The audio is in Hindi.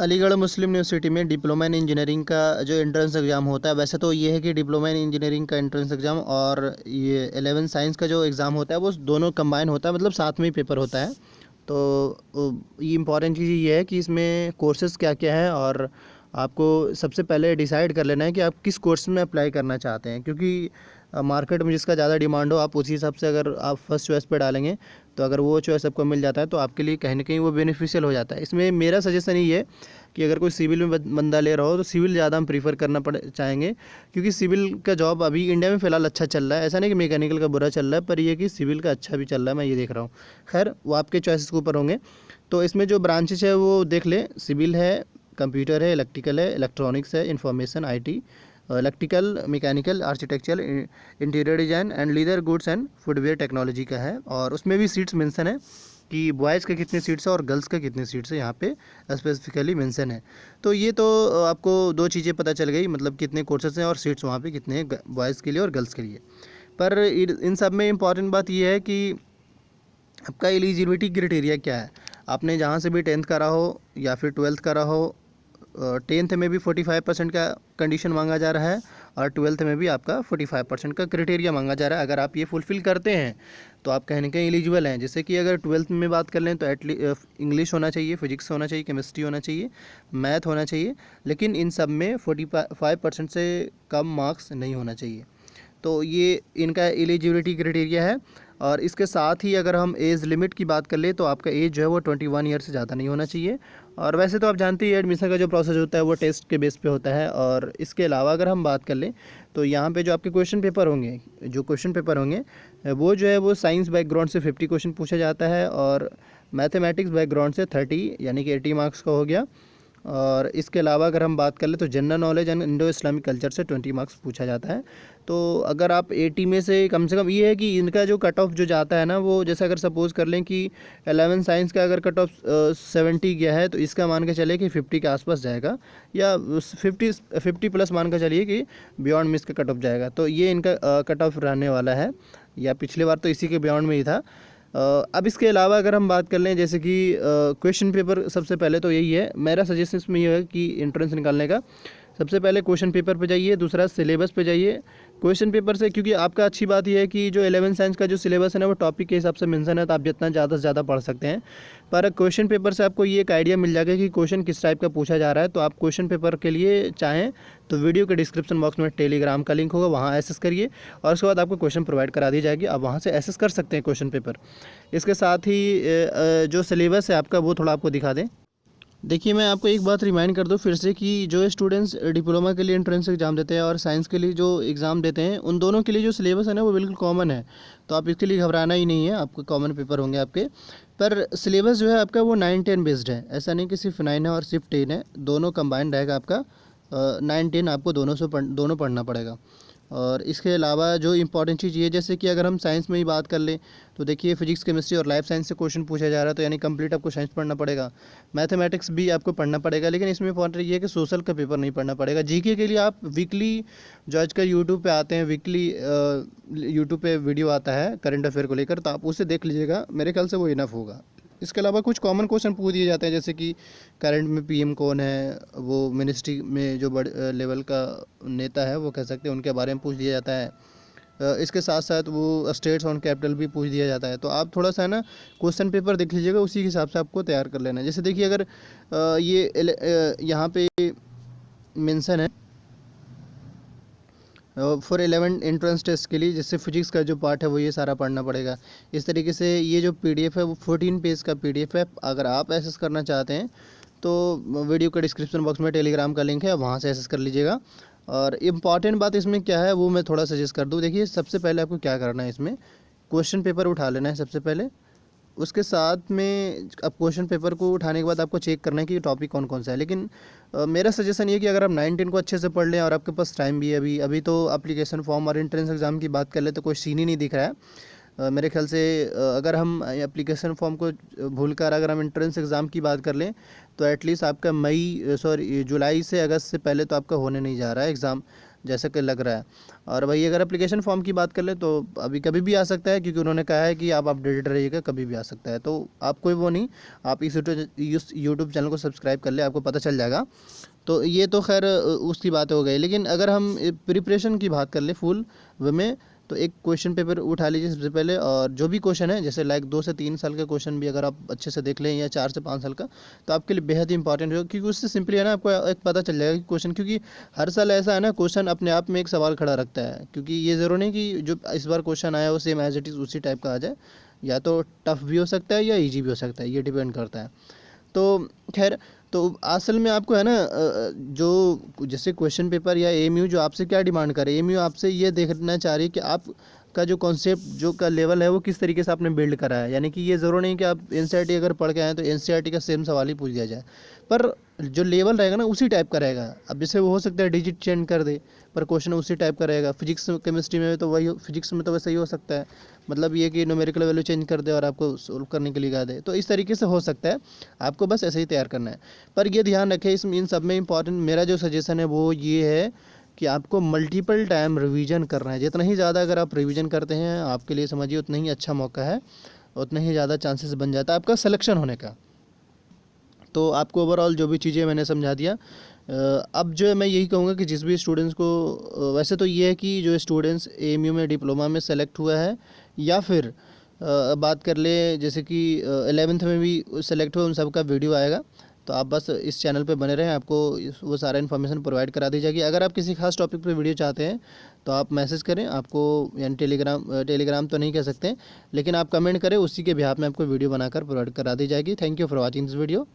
अलीगढ़ मुस्लिम यूनिवर्सिटी में डिप्लोमा इन इंजीनियरिंग का जो एंट्रेंस एग्ज़ाम होता है, वैसे तो ये है कि डिप्लोमा इन इंजीनियरिंग का एंट्रेंस एग्ज़ाम और ये 11 साइंस का जो एग्ज़ाम होता है वो दोनों कंबाइन होता है, मतलब साथ में ही पेपर होता है। तो ये इम्पॉर्टेंट चीज़ ये है कि इसमें कोर्सेज़ क्या क्या है, और आपको सबसे पहले डिसाइड कर लेना है कि आप किस कोर्स में अप्लाई करना चाहते हैं, क्योंकि मार्केट में जिसका ज़्यादा डिमांड हो आप उसी हिसाब से अगर आप फर्स्ट चॉइस पे डालेंगे, तो अगर वो चॉइस आपको मिल जाता है तो आपके लिए कहीं ना कहीं वो बेनिफिशियल हो जाता है। इसमें मेरा सजेशन ये है कि अगर कोई सिविल में बंदा ले रहा हो तो सिविल ज़्यादा हम प्रीफर करना पड़ चाहेंगे, क्योंकि सिविल का जॉब अभी इंडिया में फ़िलहाल अच्छा चल रहा है। ऐसा नहीं कि मैकेनिकल का बुरा चल रहा है, पर ये कि सिविल का अच्छा भी चल रहा है, मैं ये देख रहा हूँ। खैर वो आपके चॉइसेस के ऊपर होंगे। तो इसमें जो ब्रांचेज है वो देख ले, सिविल है, कंप्यूटर है, इलेक्ट्रिकल है, इलेक्ट्रॉनिक्स है, information IT, electrical, mechanical, architectural, interior design and leather goods and footwear technology का है। और उसमें भी सीट्स मेंशन है कि बॉयज़ के कितने सीट्स है और गर्ल्स के कितने सीट्स है, यहाँ पे स्पेसिफिकली मेंशन है। तो ये तो आपको दो चीज़ें पता चल गई, मतलब कितने कोर्सेज हैं और सीट्स वहाँ पे कितने हैं बॉयज़ के लिए और गर्ल्स के लिए। पर इन सब में इम्पॉर्टेंट बात ये है कि आपका एलिजिबिलिटी क्राइटेरिया क्या है। आपने जहाँ से भी 10th करा हो या फिर 12th करा हो, 10th में भी 45% का कंडीशन मांगा जा रहा है और 12th में भी आपका 45% का क्राइटेरिया मांगा जा रहा है। अगर आप ये फुलफ़िल करते हैं तो आप कहीं ना कहीं एलिजिबल हैं। जैसे कि अगर 12th में बात कर लें तो इंग्लिश होना चाहिए, फिजिक्स होना चाहिए, केमिस्ट्री होना चाहिए, मैथ होना चाहिए, लेकिन इन सब में 45% से कम मार्क्स नहीं होना चाहिए। तो ये इनका एलिजिबिलिटी क्राइटेरिया है। और इसके साथ ही अगर हम एज लिमिट की बात कर ले तो आपका एज जो है वो 21 ईयर से ज़्यादा नहीं होना चाहिए। और वैसे तो आप जानते ही एडमिशन का जो प्रोसेस होता है वो टेस्ट के बेस पे होता है। और इसके अलावा अगर हम बात कर लें तो यहाँ पे जो आपके क्वेश्चन पेपर होंगे वो जो है वो साइंस बैकग्राउंड से 50 क्वेश्चन पूछा जाता है, और मैथमेटिक्स बैकग्राउंड से 30 यानी कि 80 मार्क्स का हो गया। और इसके अलावा अगर हम बात कर ले तो general knowledge and Indo Islamic culture से 20 मार्क्स पूछा जाता है। तो अगर आप 80 में से कम ये है कि इनका जो कट ऑफ जो जाता है ना, वो जैसे अगर सपोज़ कर लें कि 11 साइंस का अगर कट ऑफ 70 गया है तो इसका मान के चलिए कि 50 के आसपास जाएगा, या 50 प्लस मान के चलिए कि बियॉन्ड मिस का कट ऑफ जाएगा। तो ये इनका कट ऑफ रहने वाला है, या पिछली बार तो इसी के बियॉन्ड में ही था। अब इसके अलावा अगर हम बात कर लें जैसे कि क्वेश्चन पेपर, सबसे पहले तो यही है मेरा सजेशन इसमें ये है कि एंट्रेंस निकालने का सबसे पहले क्वेश्चन पेपर पे जाइए, दूसरा सिलेबस पे जाइए। क्वेश्चन पेपर से, क्योंकि आपका अच्छी बात यह है कि जो 11 साइंस का जो सिलेबस है ना वो टॉपिक के हिसाब से मेंशन है, तो आप जितना ज़्यादा से ज़्यादा पढ़ सकते हैं। पर क्वेश्चन पेपर से आपको ये एक आइडिया मिल जाएगा कि क्वेश्चन किस टाइप का पूछा जा रहा है। तो आप क्वेश्चन पेपर के लिए चाहें तो वीडियो के डिस्क्रिप्शन बॉक्स में टेलीग्राम का लिंक होगा, वहाँ एसेस करिए और उसके बाद आपको क्वेश्चन प्रोवाइड करा दी जाएगी, आप वहाँ से एसेस कर सकते हैं क्वेश्चन पेपर। इसके साथ ही जो सिलेबस है आपका वो थोड़ा आपको दिखा दें। देखिए, मैं आपको एक बात रिमाइंड कर दूं फिर से कि जो स्टूडेंट्स डिप्लोमा के लिए एंट्रेंस एग्ज़ाम देते हैं और साइंस के लिए जो एग्ज़ाम देते हैं, उन दोनों के लिए जो सिलेबस है ना वो बिल्कुल कॉमन है। तो आप इसके लिए घबराना ही नहीं है, आपके कॉमन पेपर होंगे आपके। पर सिलेबस जो है आपका वो 9-10 बेस्ड है, ऐसा नहीं कि सिर्फ 9 है और सिर्फ 10 है, दोनों कंबाइंड रहेगा आपका। 9-10 आपको दोनों पढ़ना पड़ेगा। और इसके अलावा जो इम्पॉर्टेंट चीज़ ये है, जैसे कि अगर हम साइंस में ही बात कर लें तो देखिए फिजिक्स, केमिस्ट्री और लाइफ साइंस से क्वेश्चन पूछा जा रहा है, तो यानी कंप्लीट आपको साइंस पढ़ना पड़ेगा। मैथमेटिक्स भी आपको पढ़ना पड़ेगा, लेकिन इसमें इम्पॉर्टेंट ये है कि सोशल का पेपर नहीं पढ़ना पड़ेगा। जीके के लिए आप वीकली जो आजकल यूट्यूब पे आते हैं, वीकली यूट्यूब पे वीडियो आता है करंट अफेयर को लेकर, तो आप उसे देख लीजिएगा, मेरे ख्याल से वो इनफ होगा। इसके अलावा कुछ कॉमन क्वेश्चन पूछ दिए जाते हैं, जैसे कि करंट में पीएम कौन है, वो मिनिस्ट्री में जो बड़े लेवल का नेता है वो कह सकते हैं, उनके बारे में पूछ दिया जाता है। इसके साथ साथ वो स्टेट्स ऑन कैपिटल भी पूछ दिया जाता है। तो आप थोड़ा सा ना क्वेश्चन पेपर देख लीजिएगा, उसी के हिसाब से आपको तैयार कर लेना है। जैसे देखिए अगर यहाँ पे मेंशन है फॉर 11 एंट्रेंस टेस्ट के लिए, जैसे फिजिक्स का जो पार्ट है वो ये सारा पढ़ना पड़ेगा। इस तरीके से ये जो पीडीएफ है वो 14 पेज का पीडीएफ है। अगर आप एक्सेस करना चाहते हैं तो वीडियो के डिस्क्रिप्शन बॉक्स में टेलीग्राम का लिंक है, वहाँ से एक्सेस कर लीजिएगा। और इम्पॉर्टेंट बात इसमें क्या है वो मैं थोड़ा सजेस्ट कर दूँ। देखिए सबसे पहले आपको क्या करना है, इसमें क्वेश्चन पेपर उठा लेना है सबसे पहले। उसके साथ में अब क्वेश्चन पेपर को उठाने के बाद आपको चेक करना है कि टॉपिक कौन कौन सा है। लेकिन मेरा सजेशन ये है कि अगर आप 9-10 को अच्छे से पढ़ लें और आपके पास टाइम भी है, अभी तो एप्लीकेशन फॉर्म और एंट्रेंस एग्ज़ाम की बात कर ले तो कोई सीन ही नहीं दिख रहा है। मेरे ख्याल से अगर हम एप्लीकेशन फॉर्म को भूल कर अगर हम एंट्रेंस एग्ज़ाम की बात कर लें तो एटलीस्ट आपका जुलाई से अगस्त से पहले तो आपका होने नहीं जा रहा है एग्ज़ाम। जैसा कि लग रहा है। और भाई अगर एप्लीकेशन फॉर्म की बात कर ले तो अभी कभी भी आ सकता है, क्योंकि उन्होंने कहा है कि आप अपडेटेड रहिएगा, कभी भी आ सकता है। तो आप कोई वो नहीं, आप इस यूट्यूब चैनल को सब्सक्राइब कर ले, आपको पता चल जाएगा। तो ये तो खैर उसकी बात हो गई। लेकिन अगर हम प्रिपरेशन की बात कर ले फुल वे में, तो एक क्वेश्चन पेपर उठा लीजिए सबसे पहले, और जो भी क्वेश्चन है, जैसे लाइक 2 से 3 साल का क्वेश्चन भी अगर आप अच्छे से देख लें, या 4 से 5 साल का, तो आपके लिए बेहद ही इंपॉर्टेंट होगा, क्योंकि उससे सिंपली है ना आपको एक पता चल जाएगा कि क्वेश्चन, क्योंकि हर साल ऐसा है ना, क्वेश्चन अपने आप में एक सवाल खड़ा रखता है। क्योंकि ये ज़रूरी नहीं कि जो इस बार क्वेश्चन आया वो सेम एज इट इज़ उसी टाइप का आ जाए, या तो टफ भी हो सकता है या ईजी भी हो सकता है, ये डिपेंड करता है। तो खैर, तो असल में आपको है ना जो जैसे क्वेश्चन पेपर या एएमयू जो आपसे क्या डिमांड करे, एएमयू आपसे ये देखना चाह रही है कि आप का जो कॉन्सेप्ट जो का लेवल है वो किस तरीके से आपने बिल्ड करा है। यानी कि ये ज़रूरी नहीं कि आप एनसीईआरटी अगर पढ़ के आए तो एनसीईआरटी का सेम सवाल ही पूछ दिया जाए, पर जो लेवल रहेगा ना उसी टाइप का रहेगा। अब जैसे वो हो सकता है डिजिट चेंज कर दे, पर क्वेश्चन उसी टाइप का रहेगा। फिजिक्स केमिस्ट्री में तो वही, फिजिक्स में तो वैसे ही हो सकता है, मतलब ये कि न्यूमेरिकल वैल्यू चेंज कर दे और आपको सोल्व करने के लिए कहा दे। तो इस तरीके से हो सकता है, आपको बस ऐसे ही तैयार करना है। पर ये ध्यान रखें, इसमें इन सब में इंपॉर्टेंट मेरा जो सजेशन है वो ये है कि आपको मल्टीपल टाइम रिवीजन करना है। जितना ही ज़्यादा अगर आप रिवीजन करते हैं, आपके लिए समझिए उतना ही अच्छा मौका है, उतना ही ज़्यादा चांसेस बन जाता है आपका सिलेक्शन होने का। तो आपको ओवरऑल जो भी चीज़ें मैंने समझा दिया। अब जो मैं यही कहूँगा कि जिस भी स्टूडेंट्स को वैसे तो ये है कि जो स्टूडेंट्स एएमयू में डिप्लोमा में सेलेक्ट हुआ है, या फिर बात कर ले जैसे कि 11th में भी सेलेक्ट हुआ, उन सब का वीडियो आएगा। तो आप बस इस चैनल पे बने रहें, आपको वो सारा इन्फॉर्मेशन प्रोवाइड करा दी जाएगी। अगर आप किसी खास टॉपिक पे वीडियो चाहते हैं तो आप मैसेज करें, आपको यानी टेलीग्राम तो नहीं कह सकते, लेकिन आप कमेंट करें, उसी के बिहाफ में आपको वीडियो बनाकर प्रोवाइड करा दी जाएगी। Thank you for watching this video.